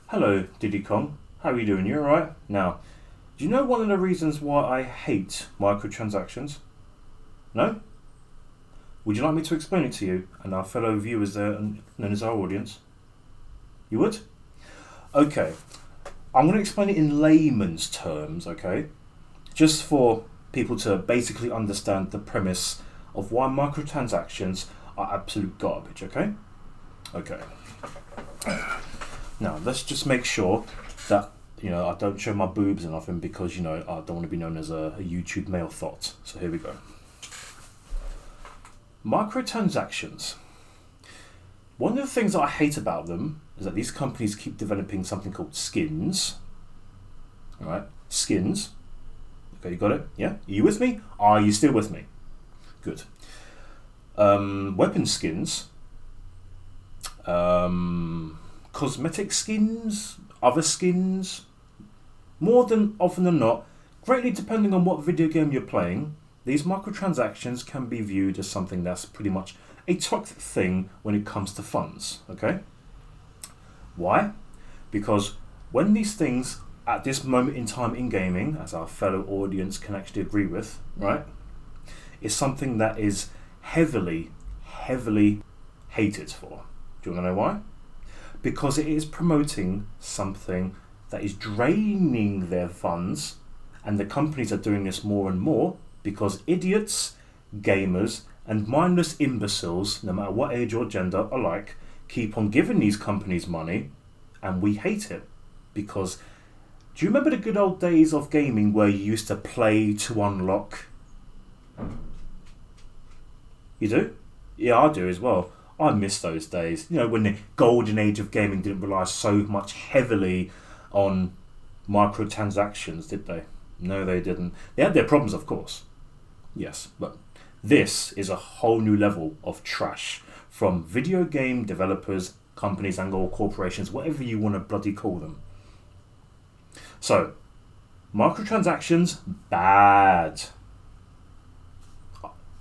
Hello, Diddy Kong. How are you doing? You alright? Now, do you know one of the reasons why I hate microtransactions? No? Would you like me to explain it to you and our fellow viewers there, known as our audience? You would? Okay. I'm going to explain it in layman's terms, okay? Just for people to basically understand the premise of why microtransactions are absolute garbage, okay? Okay. Now, let's just make sure that, I don't show my boobs or nothing because, I don't want to be known as a YouTube male thought. So here we go. Microtransactions. One of the things that I hate about them is that these companies keep developing something called skins. Alright, skins. Okay, you got it? Yeah? Are you with me? Are you still with me? Good. Weapon skins. Cosmetic skins, other skins, more than often than not, greatly depending on what video game you're playing, these microtransactions can be viewed as something that's pretty much a toxic thing when it comes to funds, okay? Why? Because when these things, at this moment in time in gaming, as our fellow audience can actually agree with, right, is something that is heavily hated for. Do you want to know why? Because it is promoting something that is draining their funds, and the companies are doing this more and more because idiots, gamers, and mindless imbeciles, no matter what age or gender alike, keep on giving these companies money, and we hate it. Because, do you remember the good old days of gaming where you used to play to unlock? You do? Yeah, I do as well. I miss those days. When the golden age of gaming didn't rely so much heavily on microtransactions, did they? No, they didn't. They had their problems, of course. Yes, but this is a whole new level of trash from video game developers, companies, and or corporations, whatever you want to bloody call them. So, microtransactions, bad.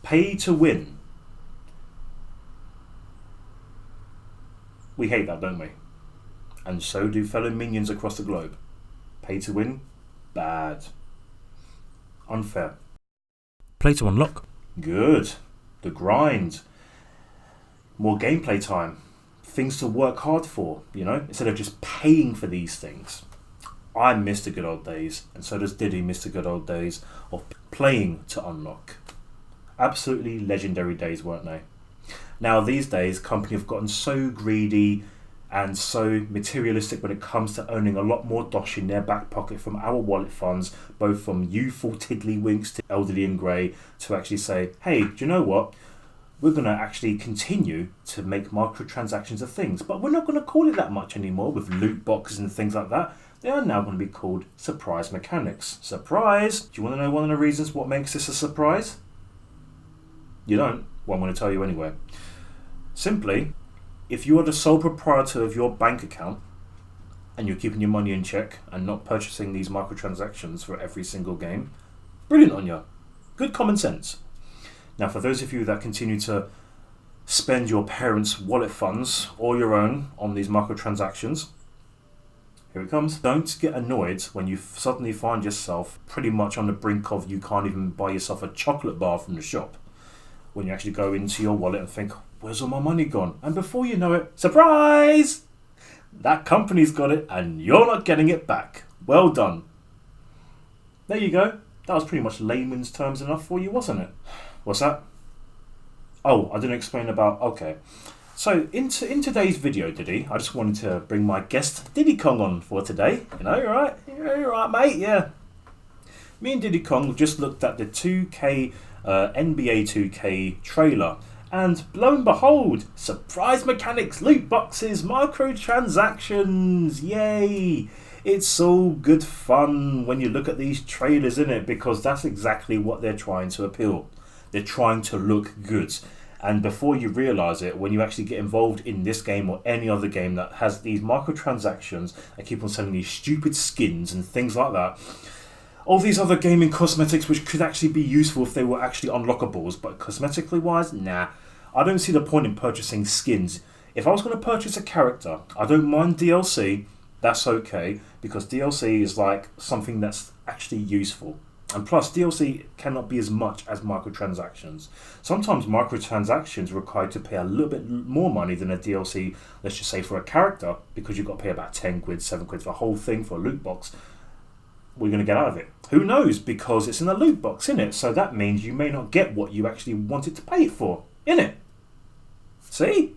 Pay to win. We hate that, don't we? And so do fellow minions across the globe. Pay to win? Bad. Unfair. Play to unlock? Good. The grind. More gameplay time. Things to work hard for, instead of just paying for these things. I miss the good old days, and so does Diddy miss the good old days of playing to unlock. Absolutely legendary days, weren't they? Now these days, companies have gotten so greedy and so materialistic when it comes to owning a lot more dosh in their back pocket from our wallet funds, both from youthful tiddlywinks to elderly and grey, to actually say, hey, do you know what? We're going to actually continue to make microtransactions of things, but we're not going to call it that much anymore with loot boxes and things like that. They are now going to be called surprise mechanics. Surprise! Do you want to know one of the reasons what makes this a surprise? You don't? Well, I'm going to tell you anyway. Simply, if you are the sole proprietor of your bank account and you're keeping your money in check and not purchasing these microtransactions for every single game, brilliant on you. Good common sense. Now, for those of you that continue to spend your parents' wallet funds or your own on these microtransactions, here it comes. Don't get annoyed when you suddenly find yourself pretty much on the brink of you can't even buy yourself a chocolate bar from the shop. When you actually go into your wallet and think, where's all my money gone? And before you know it, surprise! That company's got it and you're not getting it back. Well done. There you go. That was pretty much layman's terms enough for you, wasn't it? What's that? Oh, I didn't explain about... Okay. So, in today's video, Diddy, I just wanted to bring my guest, Diddy Kong, on for today. You're right. You're right, mate, yeah. Me and Diddy Kong just looked at the 2K... NBA 2K trailer, and lo and behold, surprise mechanics, loot boxes, microtransactions, yay! It's all good fun when you look at these trailers, innit? Because that's exactly what they're trying to appeal. They're trying to look good, and before you realise it, when you actually get involved in this game or any other game that has these microtransactions and keep on selling these stupid skins and things like that, all these other gaming cosmetics which could actually be useful if they were actually unlockables, but cosmetically wise, nah. I don't see the point in purchasing skins. If I was going to purchase a character, I don't mind DLC, That's okay, because DLC is like something that's actually useful. And plus, DLC cannot be as much as microtransactions. Sometimes microtransactions require you to pay a little bit more money than a DLC, let's just say for a character, because you've got to pay about 10 quid, 7 quid for a whole thing for a loot box. We're going to get out of it. Who knows? Because it's in a loot box, innit? So that means you may not get what you actually wanted to pay it for, innit? See?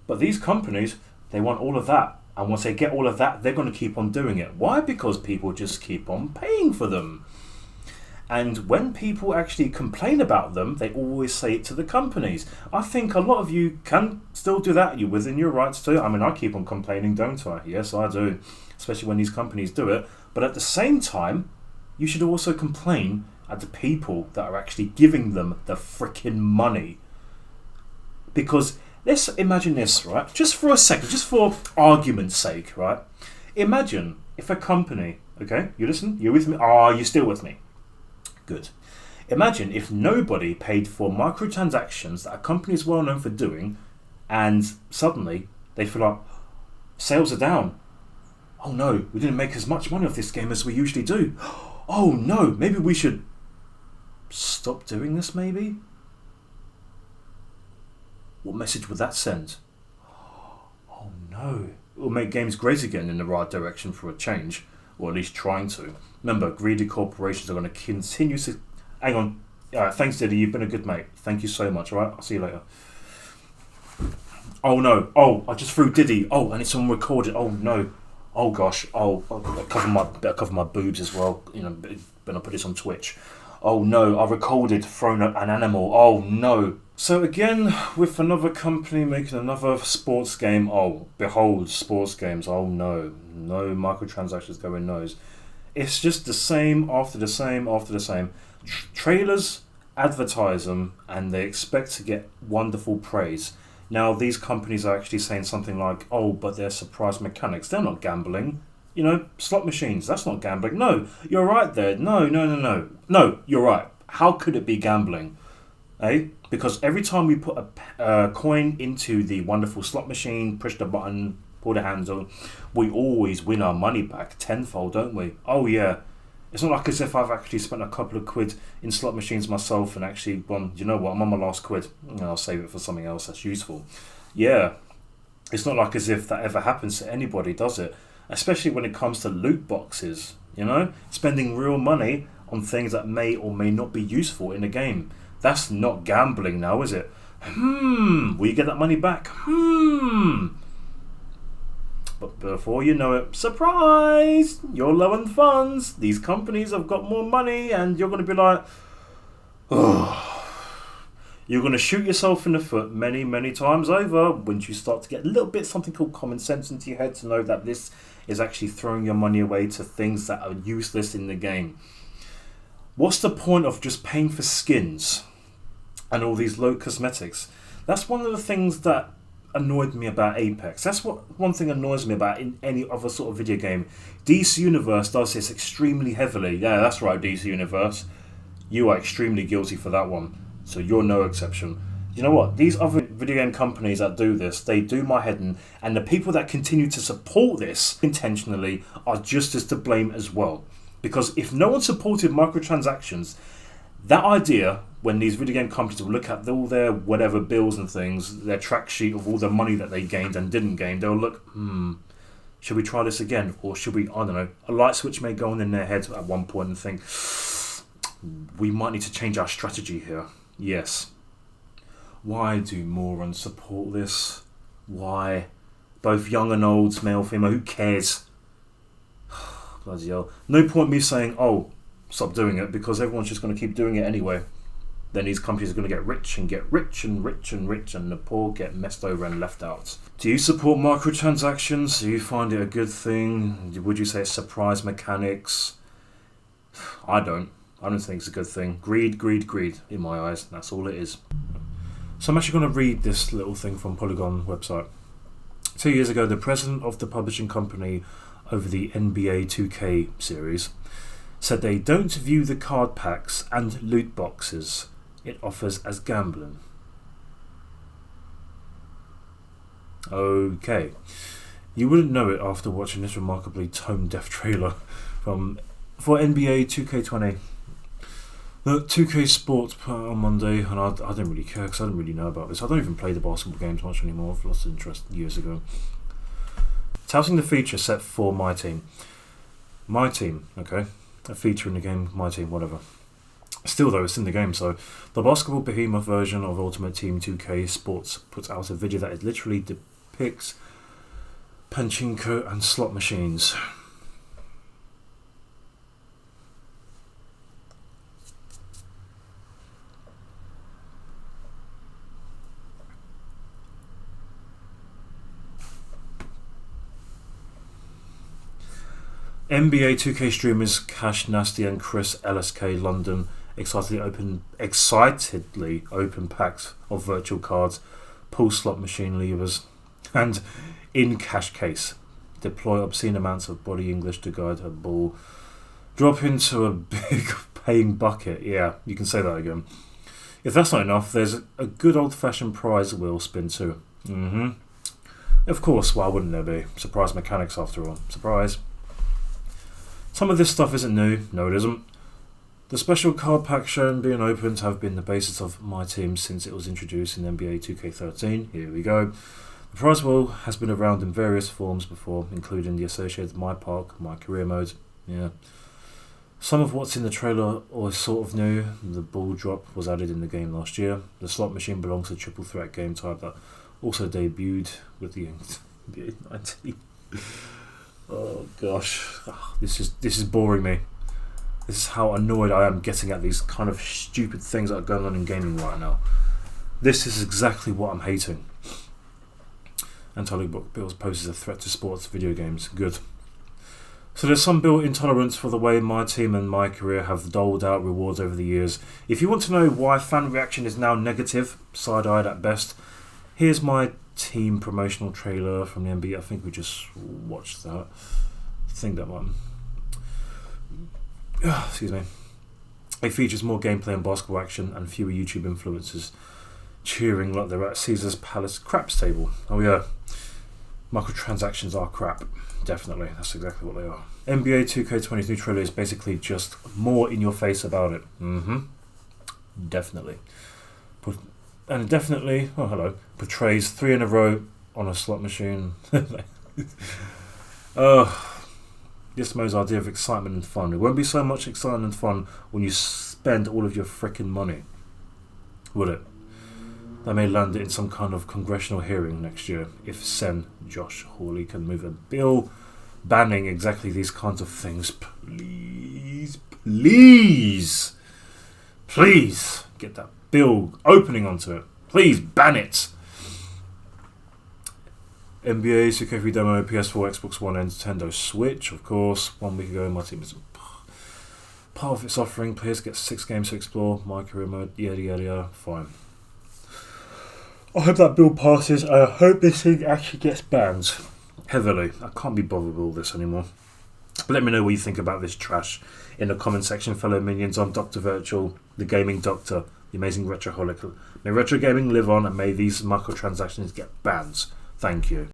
But these companies, they want all of that. And once they get all of that, they're going to keep on doing it. Why? Because people just keep on paying for them. And when people actually complain about them, they always say it to the companies. I think a lot of you can still do that. You're within your rights to. I mean, I keep on complaining, don't I? Yes, I do. Especially when these companies do it. But at the same time, you should also complain at the people that are actually giving them the freaking money. Because let's imagine this, right? Just for a second, just for argument's sake, right? Imagine if a company, okay, you listen, you're with me? Oh, you're still with me. Good. Imagine if nobody paid for microtransactions that a company is well known for doing, and suddenly they feel like sales are down. Oh no, we didn't make as much money off this game as we usually do. Oh no, maybe we should stop doing this, maybe? What message would that send? Oh no. It will make games great again in the right direction for a change, or at least trying to. Remember, greedy corporations are going to continue to... Hang on. Alright, thanks Diddy, you've been a good mate. Thank you so much, alright? I'll see you later. Oh no. Oh, I just threw Diddy. Oh, and it's on recorded. Oh no. Oh gosh. Oh, I'll cover my boobs as well. You know, when I put this on Twitch. Oh no, I recorded thrown an animal. Oh no. So again, with another company making another sports game. Oh, behold, sports games. Oh no. No microtransactions going nose. It's just the same after the same after the same. Trailers advertise them and they expect to get wonderful praise. Now these companies are actually saying something like, oh, but they're surprise mechanics. They're not gambling. You know, slot machines, that's not gambling. No, you're right there. No, you're right. How could it be gambling? Eh? Because every time we put a coin into the wonderful slot machine, push the button, pull the handle, we always win our money back tenfold, don't we? Oh yeah. It's not like as if I've actually spent a couple of quid in slot machines myself and actually gone, you know what, I'm on my last quid. I'll save it for something else that's useful. Yeah. It's not like as if that ever happens to anybody, does it? Especially when it comes to loot boxes, you know? Spending real money on things that may or may not be useful in a game. That's not gambling now, is it? Will you get that money back? But before you know it, surprise! You're low on funds. These companies have got more money and you're going to be like, oh. You're going to shoot yourself in the foot many, many times over once you start to get a little bit something called common sense into your head to know that this is actually throwing your money away to things that are useless in the game. What's the point of just paying for skins and all these low cosmetics? That's one of the things that annoyed me about Apex. That's what one thing annoys me about in any other sort of video game. DC Universe does this extremely heavily. Yeah, that's right, DC Universe. You are extremely guilty for that one. So you're no exception. You know what? These other video game companies that do this, they do my head in, and the people that continue to support this intentionally are just as to blame as well. Because if no one supported microtransactions, that idea, when these video game companies will look at all their whatever bills and things, their track sheet of all the money that they gained and didn't gain, they'll look, should we try this again? Or should we, I don't know, a light switch may go on in their head at one point and think, we might need to change our strategy here. Yes. Why do morons support this? Why? Both young and old, male, female, who cares? Bloody hell. No point me saying, oh, stop doing it, because everyone's just going to keep doing it anyway. Then these companies are going to get rich and get rich and rich and rich, and the poor get messed over and left out. Do you support microtransactions? Do you find it a good thing? Would you say it's surprise mechanics? I don't think it's a good thing. Greed, greed, greed, in my eyes. That's all it is. So I'm actually going to read this little thing from Polygon website. 2 years ago, the president of the publishing company over the NBA 2K series said they don't view the card packs and loot boxes it offers as gambling. Okay. You wouldn't know it after watching this remarkably tone-deaf trailer for NBA 2K20. The 2K Sports put out on Monday, and I didn't really care because I didn't really know about this. I don't even play the basketball games much anymore. I've lost interest years ago. Touting the feature set for My Team. My Team, okay? A feature in the game, My Team, whatever. Still though, it's in the game, so the basketball behemoth version of Ultimate Team 2K Sports puts out a video that it literally depicts pachinko and slot machines. NBA 2K streamers Cash Nasty and Chris LSK London excitedly open packs of virtual cards, pull slot machine levers, and in cash case deploy obscene amounts of body English to guide her ball, drop into a big paying bucket. Yeah, you can say that again. If that's not enough, there's a good old-fashioned prize wheel spin too. Of course, why wouldn't there be? Surprise mechanics after all. Surprise. Some of this stuff isn't new. No, it isn't. The special card packs shown being opened have been the basis of My Team since it was introduced in NBA 2K13. Here we go. The prize wheel has been around in various forms before, including the associated My Park, My Career mode. Yeah. Some of what's in the trailer is sort of new. The ball drop was added in the game last year. The slot machine belongs to a triple threat game type that also debuted with the NBA 19. Oh gosh, this is boring me. This is how annoyed I am getting at these kind of stupid things that are going on in gaming right now. This is exactly what I'm hating. Untitled Bills poses a threat to sports video games. Good. So there's some built-in tolerance for the way My Team and My Career have doled out rewards over the years. If you want to know why fan reaction is now negative, side-eyed at best, here's My Team promotional trailer from the NBA. I think we just watched that. I think that one. Excuse me. It features more gameplay and basketball action and fewer YouTube influencers cheering like they're at Caesar's Palace craps table. Oh yeah, microtransactions are crap. Definitely, that's exactly what they are. NBA 2K20's new trailer is basically just more in your face about it. Definitely. And it definitely, oh hello, portrays 3 in a row on a slot machine. This mode's idea of excitement and fun. It won't be so much excitement and fun when you spend all of your frickin' money, will it? They may land it in some kind of congressional hearing next year if Sen Josh Hawley can move a bill banning exactly these kinds of things. Please get that bill opening onto it. Please ban it. NBA 2K3 demo, PS4, Xbox One, and Nintendo Switch. Of course, 1 week ago, My Team is part of its offering. Players get 6 games to explore. My Career mode, yada yada yada. Fine. I hope that bill passes. I hope this thing actually gets banned heavily. I can't be bothered with all this anymore. But let me know what you think about this trash in the comment section, fellow minions. I'm Dr. Virtual, the gaming doctor, the amazing retroholic. May retro gaming live on, and may these microtransactions get banned. Thank you.